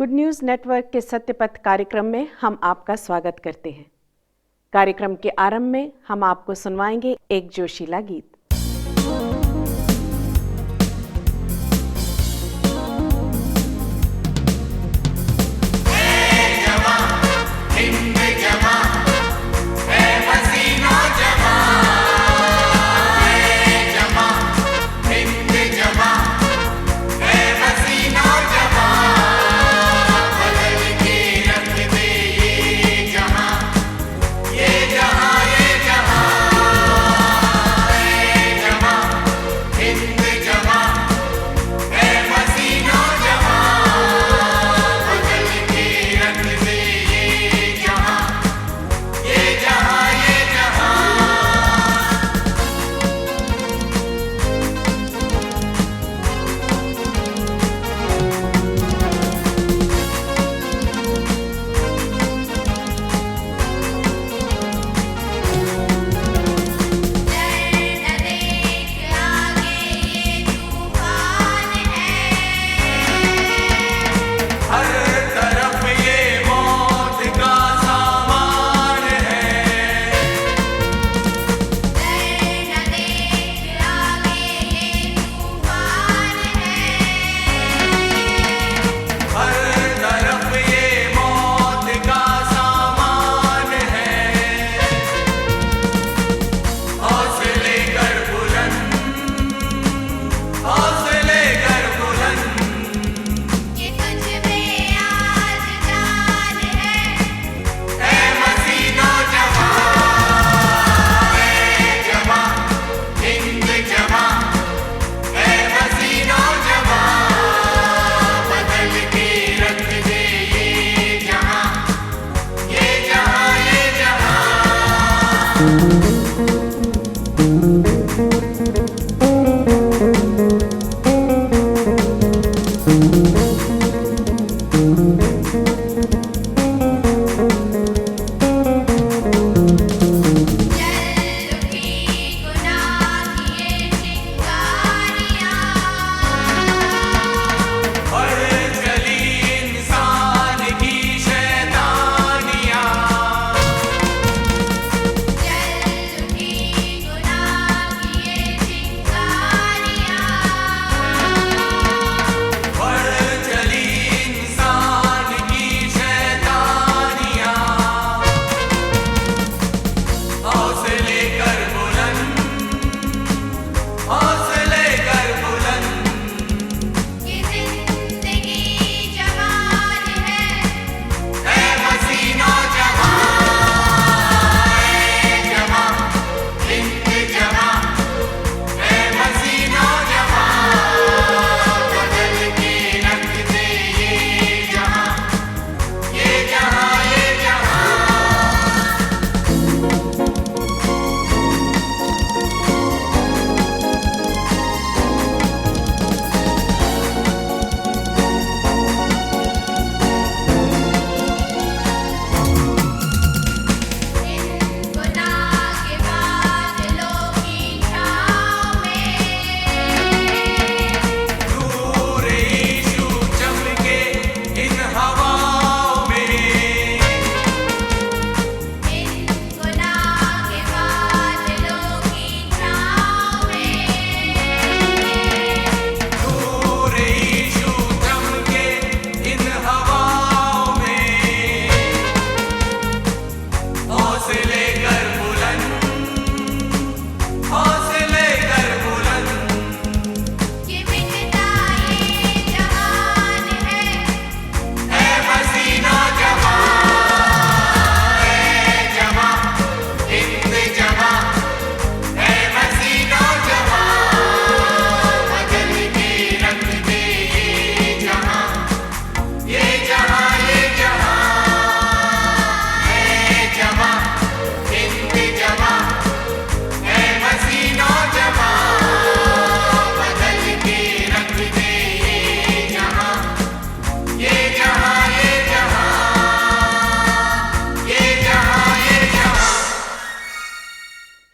Good news network के सत्यपथ कार्यक्रम में हम आपका स्वागत करते हैं। कार्यक्रम के आरंभ में हम आपको सुनवाएंगे एक जोशीला गीत।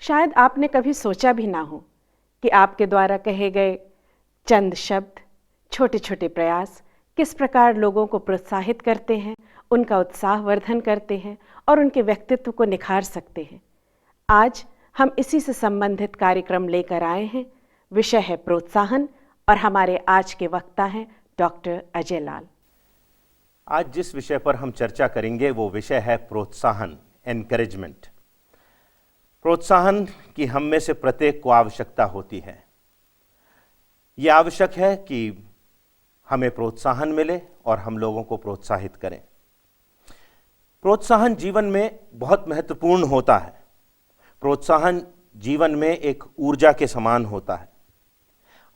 शायद आपने कभी सोचा भी ना हो कि आपके द्वारा कहे गए चंद शब्द, छोटे छोटे प्रयास किस प्रकार लोगों को प्रोत्साहित करते हैं, उनका उत्साहवर्धन करते हैं और उनके व्यक्तित्व को निखार सकते हैं। आज हम इसी से संबंधित कार्यक्रम लेकर आए हैं। विषय है प्रोत्साहन और हमारे आज के वक्ता हैं डॉक्टर अजय लाल। आज जिस विषय पर हम चर्चा करेंगे वो विषय है प्रोत्साहन, एनकरेजमेंट। प्रोत्साहन की हम में से प्रत्येक को आवश्यकता होती है। ये आवश्यक है कि हमें प्रोत्साहन मिले और हम लोगों को प्रोत्साहित करें। प्रोत्साहन जीवन में बहुत महत्वपूर्ण होता है। प्रोत्साहन जीवन में एक ऊर्जा के समान होता है।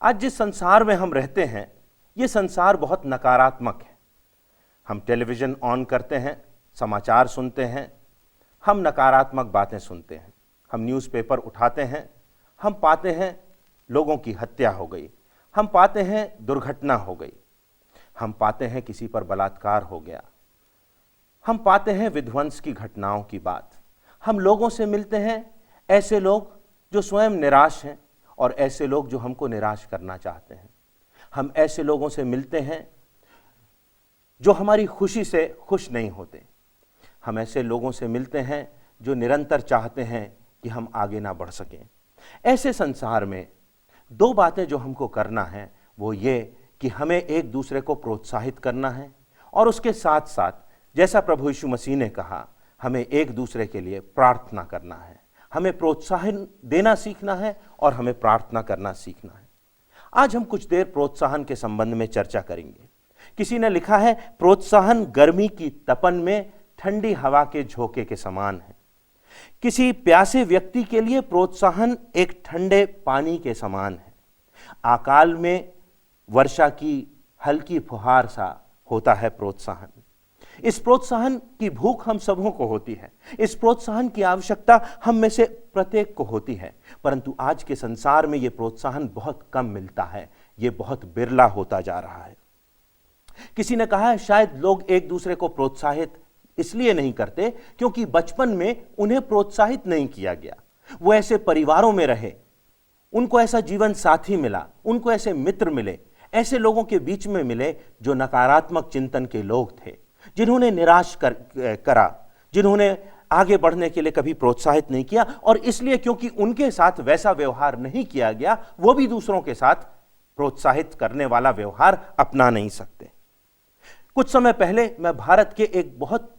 आज जिस संसार में हम रहते हैं, ये संसार बहुत नकारात्मक है। हम टेलीविज़न ऑन करते हैं, समाचार सुनते हैं, हम नकारात्मक बातें सुनते हैं। हम न्यूज़पेपर उठाते हैं, हम पाते हैं लोगों की हत्या हो गई, हम पाते हैं दुर्घटना हो गई, हम पाते हैं किसी पर बलात्कार हो गया, हम पाते हैं विध्वंस की घटनाओं की बात। हम लोगों से मिलते हैं, ऐसे लोग जो स्वयं निराश हैं और ऐसे लोग जो हमको निराश करना चाहते हैं। हम ऐसे लोगों से मिलते हैं जो हमारी खुशी से खुश नहीं होते। हम ऐसे लोगों से मिलते हैं जो निरंतर चाहते हैं कि हम आगे ना बढ़ सकें। ऐसे संसार में दो बातें जो हमको करना है वो ये कि हमें एक दूसरे को प्रोत्साहित करना है और उसके साथ साथ, जैसा प्रभु यीशु मसीह ने कहा, हमें एक दूसरे के लिए प्रार्थना करना है। हमें प्रोत्साहन देना सीखना है और हमें प्रार्थना करना सीखना है। आज हम कुछ देर प्रोत्साहन के संबंध में चर्चा करेंगे। किसी ने लिखा है, प्रोत्साहन गर्मी की तपन में ठंडी हवा के झोंके के समान है। किसी प्यासे व्यक्ति के लिए प्रोत्साहन एक ठंडे पानी के समान है। अकाल में वर्षा की हल्की फुहार सा होता है प्रोत्साहन। इस प्रोत्साहन की भूख हम सबों को होती है। इस प्रोत्साहन की आवश्यकता हम में से प्रत्येक को होती है, परंतु आज के संसार में यह प्रोत्साहन बहुत कम मिलता है। यह बहुत बिरला होता जा रहा है। किसी ने कहा है, शायद लोग एक दूसरे को प्रोत्साहित इसलिए नहीं करते क्योंकि बचपन में उन्हें प्रोत्साहित नहीं किया गया। वो ऐसे परिवारों में रहे, उनको ऐसा जीवन साथी मिला, उनको ऐसे मित्र मिले, ऐसे लोगों के बीच में मिले जो नकारात्मक चिंतन के लोग थे, जिन्होंने निराश करा, जिन्होंने आगे बढ़ने के लिए कभी प्रोत्साहित नहीं किया। और इसलिए क्योंकि उनके साथ वैसा व्यवहार नहीं किया गया, वो भी दूसरों के साथ प्रोत्साहित करने वाला व्यवहार अपना नहीं सकते। कुछ समय पहले मैं भारत के एक बहुत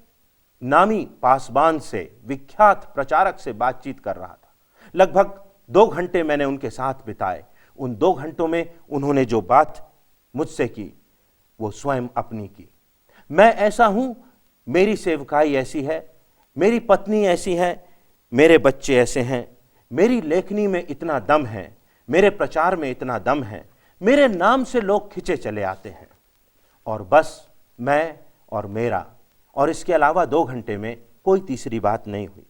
नामी पासबान से, विख्यात प्रचारक से बातचीत कर रहा था। लगभग 2 घंटे मैंने उनके साथ बिताए। उन 2 घंटों में उन्होंने जो बात मुझसे की वो स्वयं अपनी की। मैं ऐसा हूं, मेरी सेवकाई ऐसी है, मेरी पत्नी ऐसी है, मेरे बच्चे ऐसे हैं, मेरी लेखनी में इतना दम है, मेरे प्रचार में इतना दम है, मेरे नाम से लोग खिंचे चले आते हैं, और बस मैं और मेरा, और इसके अलावा 2 घंटे में कोई तीसरी बात नहीं हुई।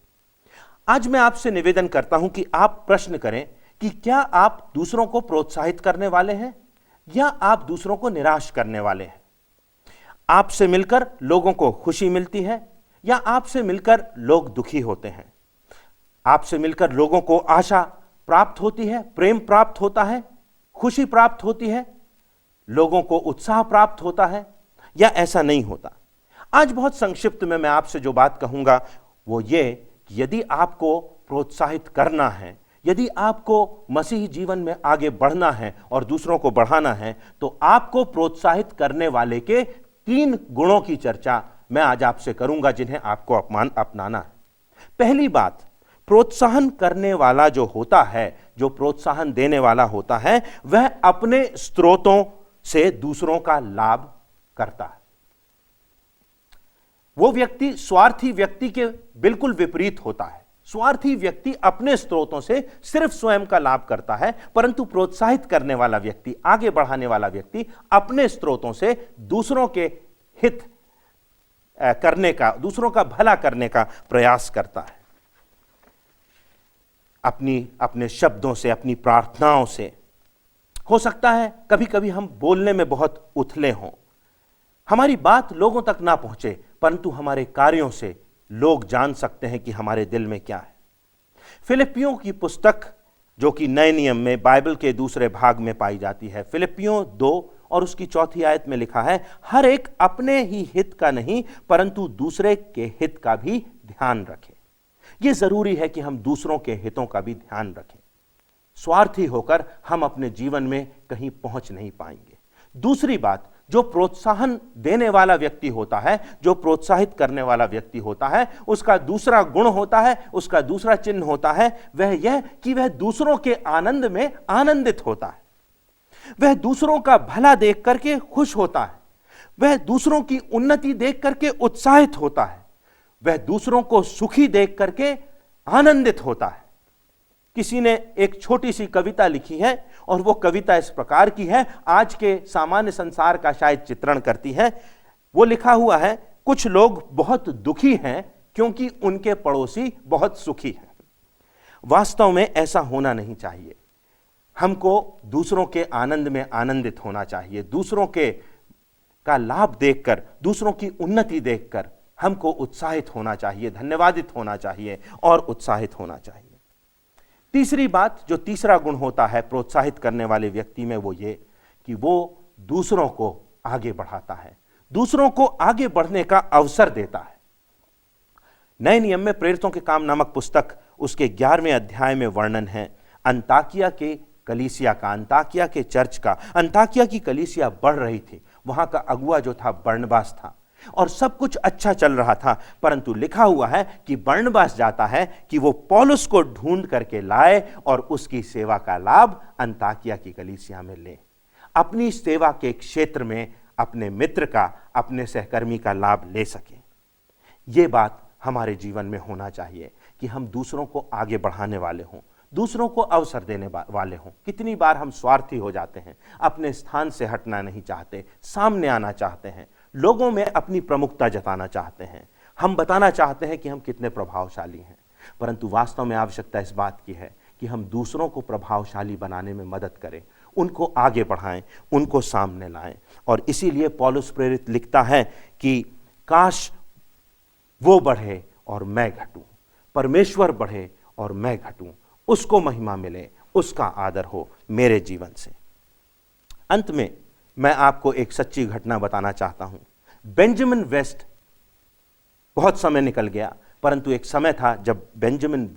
आज मैं आपसे निवेदन करता हूं कि आप प्रश्न करें कि क्या आप दूसरों को प्रोत्साहित करने वाले हैं या आप दूसरों को निराश करने वाले हैं। आपसे मिलकर लोगों को खुशी मिलती है या आपसे मिलकर लोग दुखी होते हैं। आपसे मिलकर लोगों को आशा प्राप्त होती है, प्रेम प्राप्त होता है, खुशी प्राप्त होती है, लोगों को उत्साह प्राप्त होता है, या ऐसा नहीं होता। आज बहुत संक्षिप्त में मैं आपसे जो बात कहूंगा वो ये कि यदि आपको प्रोत्साहित करना है, यदि आपको मसीही जीवन में आगे बढ़ना है और दूसरों को बढ़ाना है, तो आपको प्रोत्साहित करने वाले के 3 गुणों की चर्चा मैं आज आपसे करूंगा जिन्हें आपको अपनाना है। पहली बात, प्रोत्साहन करने वाला जो होता है, जो प्रोत्साहन देने वाला होता है, वह अपने स्रोतों से दूसरों का लाभ करता है। वो व्यक्ति स्वार्थी व्यक्ति के बिल्कुल विपरीत होता है। स्वार्थी व्यक्ति अपने स्रोतों से सिर्फ स्वयं का लाभ करता है, परंतु प्रोत्साहित करने वाला व्यक्ति, आगे बढ़ाने वाला व्यक्ति अपने स्रोतों से दूसरों के हित करने का, दूसरों का भला करने का प्रयास करता है। अपने शब्दों से, अपनी प्रार्थनाओं से। हो सकता है कभी कभी हम बोलने में बहुत उथले हों, हमारी बात लोगों तक ना पहुंचे, परंतु हमारे कार्यों से लोग जान सकते हैं कि हमारे दिल में क्या है। फिलिपियों की पुस्तक, जो कि नए नियम में बाइबल के दूसरे भाग में पाई जाती है, फिलिपियों 2 और उसकी 4 आयत में लिखा है, हर एक अपने ही हित का नहीं परंतु दूसरे के हित का भी ध्यान रखे। यह जरूरी है कि हम दूसरों के हितों का भी ध्यान रखें। स्वार्थी होकर हम अपने जीवन में कहीं पहुंच नहीं पाएंगे। दूसरी बात, जो प्रोत्साहन देने वाला व्यक्ति होता है, जो प्रोत्साहित करने वाला व्यक्ति होता है, उसका दूसरा गुण होता है, उसका दूसरा चिन्ह होता है, वह यह कि वह दूसरों के आनंद में आनंदित होता है। वह दूसरों का भला देख करके खुश होता है। वह दूसरों की उन्नति देख करके उत्साहित होता है। वह दूसरों को सुखी देख करके आनंदित होता है। किसी ने एक छोटी सी कविता लिखी है और वो कविता इस प्रकार की है, आज के सामान्य संसार का शायद चित्रण करती है। वो लिखा हुआ है, कुछ लोग बहुत दुखी हैं क्योंकि उनके पड़ोसी बहुत सुखी हैं। वास्तव में ऐसा होना नहीं चाहिए। हमको दूसरों के आनंद में आनंदित होना चाहिए। दूसरों का लाभ देखकर, दूसरों की उन्नति देखकर हमको उत्साहित होना चाहिए, धन्यवादित होना चाहिए और उत्साहित होना चाहिए। तीसरी बात, जो तीसरा गुण होता है प्रोत्साहित करने वाले व्यक्ति में, वो ये कि वो दूसरों को आगे बढ़ाता है, दूसरों को आगे बढ़ने का अवसर देता है। नए नियम में प्रेरितों के काम नामक पुस्तक, उसके 11वें अध्याय में वर्णन है अंताकिया के कलीसिया का, अंताकिया के चर्च का। अंताकिया की कलीसिया बढ़ रही थी। वहां का अगुआ जो था बरनबास था और सब कुछ अच्छा चल रहा था, परंतु लिखा हुआ है कि बरनबास जाता है कि वो पौलुस को ढूंढ करके लाए और उसकी सेवा का लाभ अंताकिया की कलीसिया में ले। अपनी सेवा के क्षेत्र में अपने मित्र का, अपने सहकर्मी का लाभ ले सके। ये बात हमारे जीवन में होना चाहिए कि हम दूसरों को आगे बढ़ाने वाले हों, दूसरों को अवसर देने वाले हों। कितनी बार हम स्वार्थी हो जाते हैं, अपने स्थान से हटना नहीं चाहते, सामने आना चाहते हैं, लोगों में अपनी प्रमुखता जताना चाहते हैं, हम बताना चाहते हैं कि हम कितने प्रभावशाली हैं। परंतु वास्तव में आवश्यकता इस बात की है कि हम दूसरों को प्रभावशाली बनाने में मदद करें, उनको आगे बढ़ाएं, उनको सामने लाएं। और इसीलिए पौलुस प्रेरित लिखता है कि काश वो बढ़े और मैं घटूं, परमेश्वर बढ़े और मैं घटूं, उसको महिमा मिले, उसका आदर हो मेरे जीवन से। अंत में मैं आपको एक सच्ची घटना बताना चाहता हूं। बेंजामिन वेस्ट, बहुत समय निकल गया, परंतु एक समय था जब बेंजामिन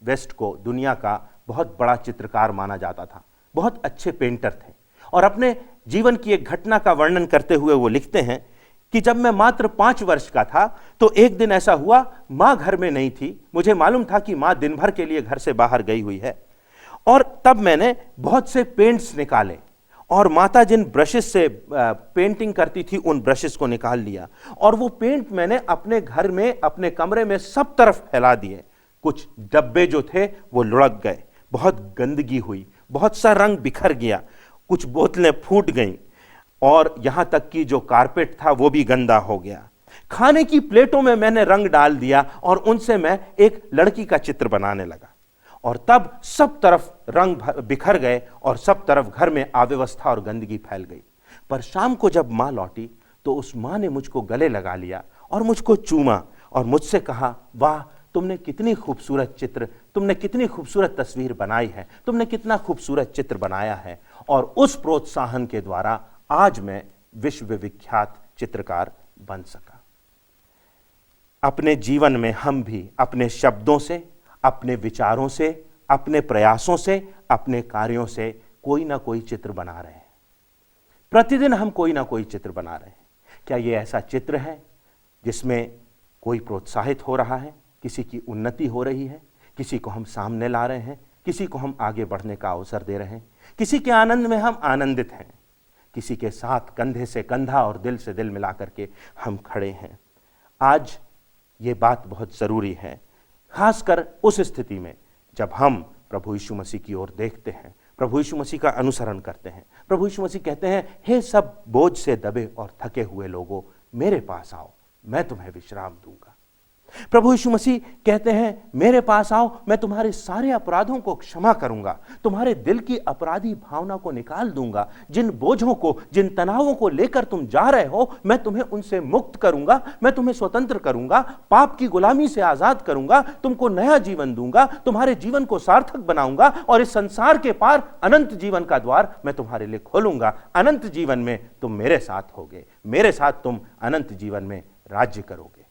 वेस्ट को दुनिया का बहुत बड़ा चित्रकार माना जाता था। बहुत अच्छे पेंटर थे और अपने जीवन की एक घटना का वर्णन करते हुए वो लिखते हैं कि जब मैं मात्र 5 वर्ष का था तो एक दिन ऐसा हुआ, माँ घर में नहीं थी। मुझे मालूम था कि माँ दिन भर के लिए घर से बाहर गई हुई है और तब मैंने बहुत से पेंट्स निकाले और माता जिन ब्रशेस से पेंटिंग करती थी उन ब्रशेस को निकाल लिया और वो पेंट मैंने अपने घर में, अपने कमरे में सब तरफ फैला दिए। कुछ डब्बे जो थे वो लुढ़क गए, बहुत गंदगी हुई, बहुत सा रंग बिखर गया, कुछ बोतलें फूट गईं और यहां तक कि जो कारपेट था वो भी गंदा हो गया। खाने की प्लेटों में मैंने रंग डाल दिया और उनसे मैं एक लड़की का चित्र बनाने लगा और तब सब तरफ रंग बिखर गए और सब तरफ घर में अव्यवस्था और गंदगी फैल गई। पर शाम को जब माँ लौटी तो उस माँ ने मुझको गले लगा लिया और मुझको चूमा और मुझसे कहा, वाह तुमने कितनी खूबसूरत चित्र, तुमने कितनी खूबसूरत तस्वीर बनाई है, तुमने कितना खूबसूरत चित्र बनाया है। और उस प्रोत्साहन के द्वारा आज मैं विश्व विख्यात चित्रकार बन सका। अपने जीवन में हम भी अपने शब्दों से, अपने विचारों से, अपने प्रयासों से, अपने कार्यों से कोई ना कोई चित्र बना रहे हैं। प्रतिदिन हम कोई ना कोई चित्र बना रहे हैं। क्या ये ऐसा चित्र है जिसमें कोई प्रोत्साहित हो रहा है, किसी की उन्नति हो रही है, किसी को हम सामने ला रहे हैं, किसी को हम आगे बढ़ने का अवसर दे रहे हैं, किसी के आनंद में हम आनंदित हैं, किसी के साथ कंधे से कंधा और दिल से दिल मिला करके हम खड़े हैं। आज ये बात बहुत ज़रूरी है, खासकर उस स्थिति में जब हम प्रभु यीशु मसीह की ओर देखते हैं, प्रभु यीशु मसीह का अनुसरण करते हैं। प्रभु यीशु मसीह कहते हैं, हे सब बोझ से दबे और थके हुए लोगों, मेरे पास आओ, मैं तुम्हें विश्राम दूंगा। प्रभु यीशु मसीह कहते हैं, मेरे पास आओ, मैं तुम्हारे सारे अपराधों को क्षमा करूंगा, तुम्हारे दिल की अपराधी भावना को निकाल दूंगा, जिन बोझों को, जिन तनावों को लेकर तुम जा रहे हो, मैं तुम्हें उनसे मुक्त करूंगा, मैं तुम्हें स्वतंत्र करूंगा, पाप की गुलामी से आजाद करूंगा, तुमको नया जीवन दूंगा, तुम्हारे जीवन को सार्थक बनाऊंगा और इस संसार के पार अनंत जीवन का द्वार मैं तुम्हारे लिए खोलूंगा। अनंत जीवन में तुम मेरे साथ होगे, मेरे साथ तुम अनंत जीवन में राज्य करोगे।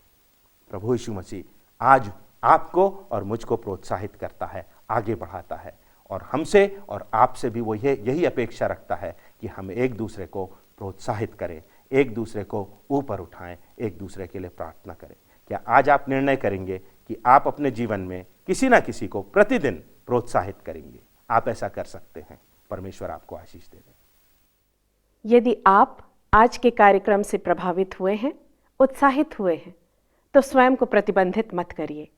प्रभु यीशु मसीह आज आपको और मुझको प्रोत्साहित करता है, आगे बढ़ाता है, और हमसे और आपसे भी वो यही अपेक्षा रखता है कि हम एक दूसरे को प्रोत्साहित करें, एक दूसरे को ऊपर उठाएं, एक दूसरे के लिए प्रार्थना करें। क्या आज आप निर्णय करेंगे कि आप अपने जीवन में किसी ना किसी को प्रतिदिन प्रोत्साहित करेंगे? आप ऐसा कर सकते हैं। परमेश्वर आपको आशीष दे। यदि आप आज के कार्यक्रम से प्रभावित हुए हैं, उत्साहित हुए हैं, तो स्वयं को प्रतिबंधित मत करिए।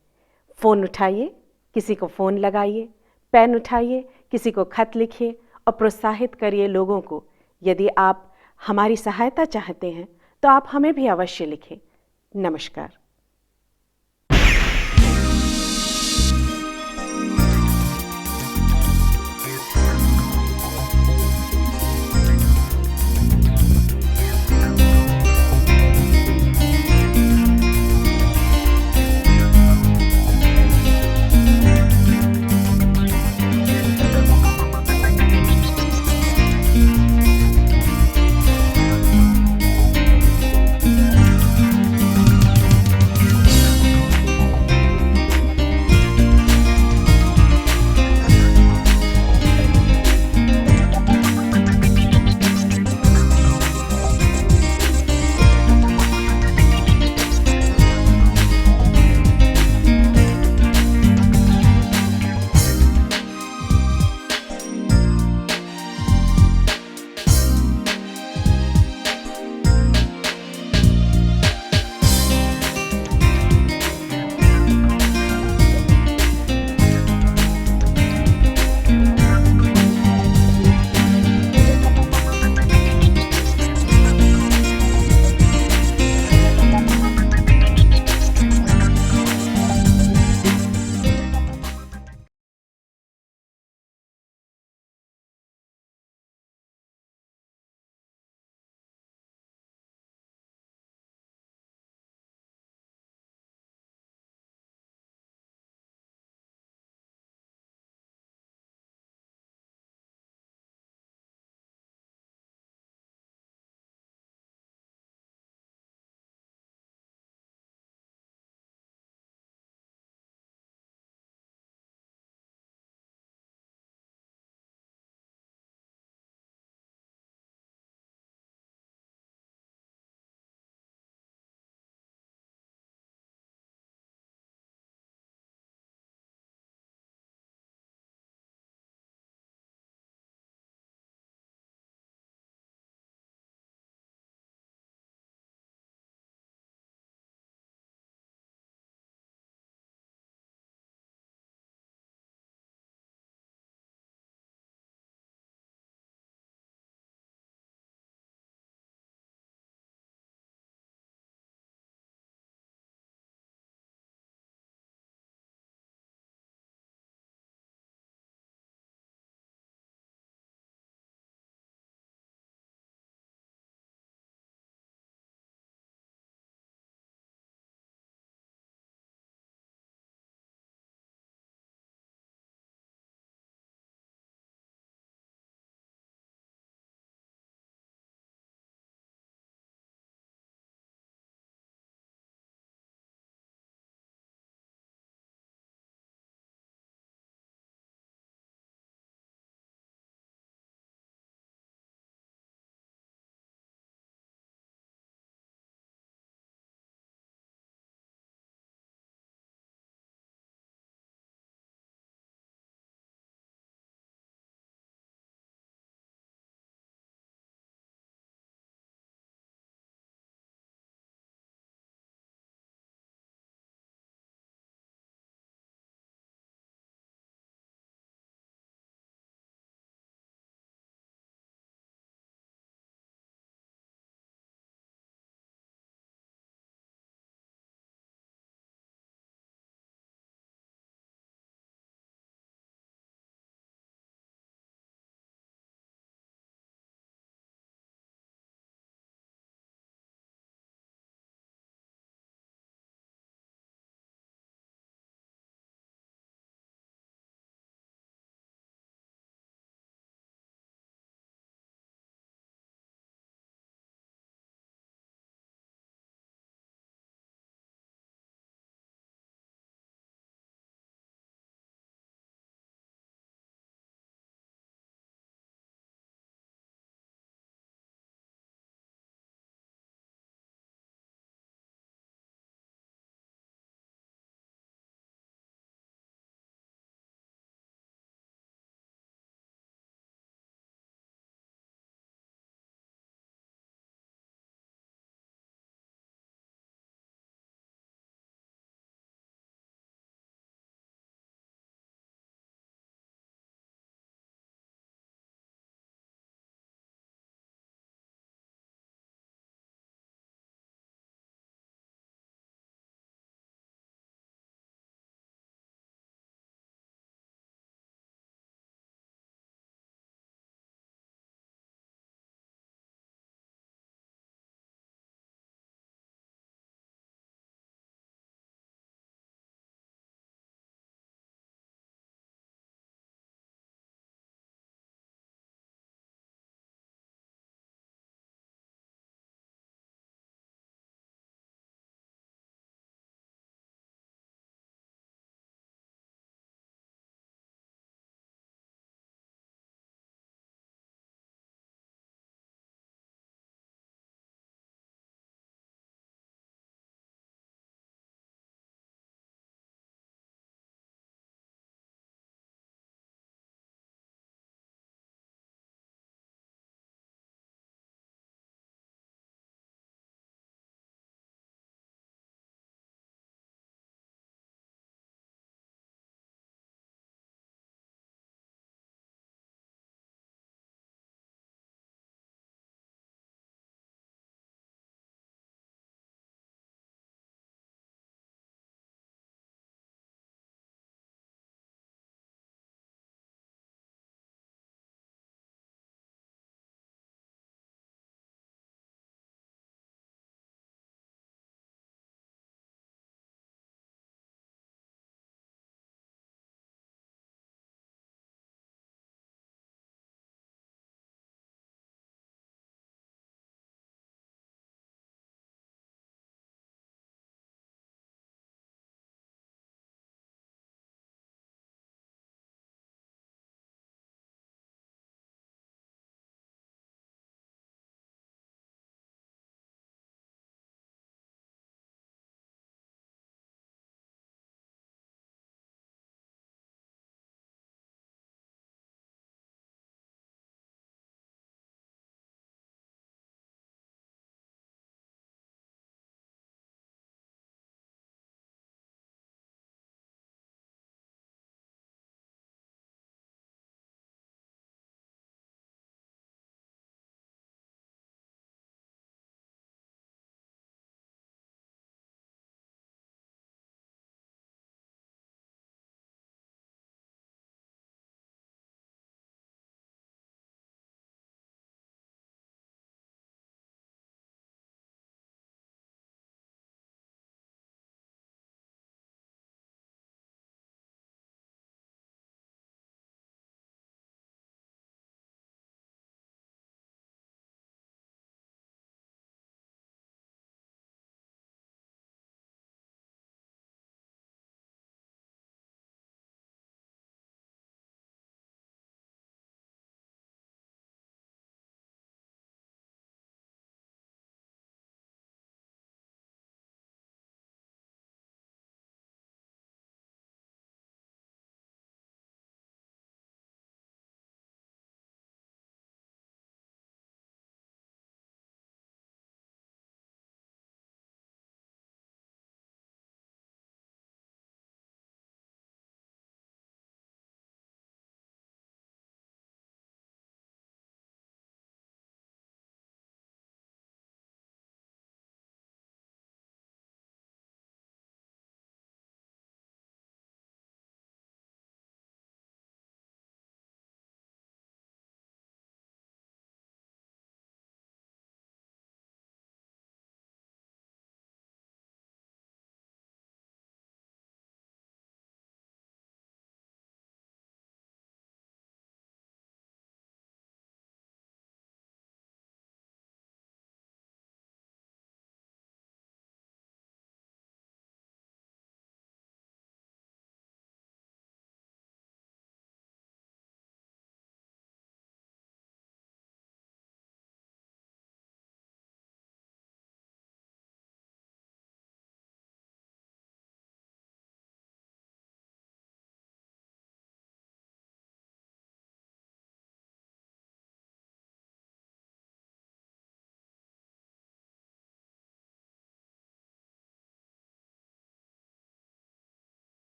फोन उठाइए, किसी को फोन लगाइए, पेन उठाइए, किसी को खत लिखिए और प्रोत्साहित करिए लोगों को। यदि आप हमारी सहायता चाहते हैं तो आप हमें भी अवश्य लिखें। नमस्कार।